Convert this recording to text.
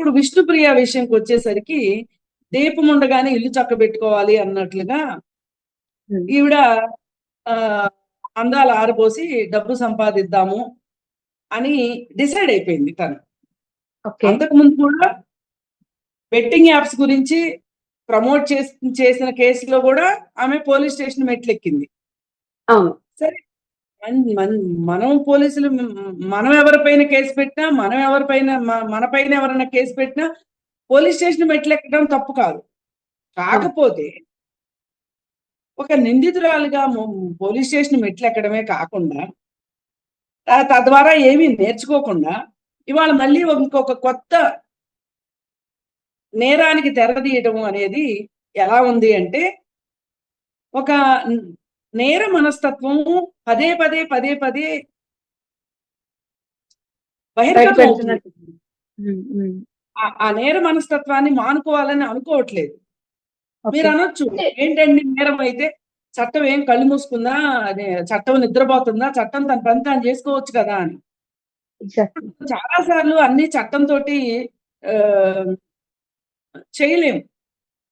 ఇప్పుడు విష్ణుప్రియ విషయంకి వచ్చేసరికి దీపం ఉండగానే ఇల్లు చక్కబెట్టుకోవాలి అన్నట్లుగా ఈవిడ ఆ అందాలు ఆరబోసి డబ్బు సంపాదిద్దాము అని డిసైడ్ అయిపోయింది తను. ఓకే. అంతకుముందు కూడా బెట్టింగ్ యాప్స్ గురించి ప్రమోట్ చేసిన కేసులో కూడా ఆమె పోలీస్ స్టేషన్ మెట్లెక్కింది. అవును. సరే, మనం పోలీసులు మనం ఎవరిపైన కేసు పెట్టినా, మనం ఎవరిపైన మన పైన ఎవరైనా కేసు పెట్టినా పోలీస్ స్టేషన్ మెట్లెక్కడం తప్పు కాదు. కాకపోతే ఒక నిందితురాలుగా పోలీస్ స్టేషన్ మెట్లెక్కడమే కాకుండా తద్వారా ఏమీ నేర్చుకోకుండా ఇవాళ మళ్ళీ ఇంకొక కొత్త నేరానికి తెరదీయటం అనేది ఎలా ఉంది అంటే, ఒక నేర మనస్తత్వము పదే పదే బహిర్గతం అవుతుంది. ఆ నేర మనస్తత్వాన్ని మానుకోవాలని అనుకోవట్లేదు. మీరు అనొచ్చు, ఏంటండి నేరం అయితే చట్టం ఏం కళ్ళు మూసుకుందా, అదే చట్టం నిద్రపోతుందా, చట్టం తన పని తాను చేసుకోవచ్చు కదా అని. చాలా సార్లు అన్ని చట్టంతో చేయలేము.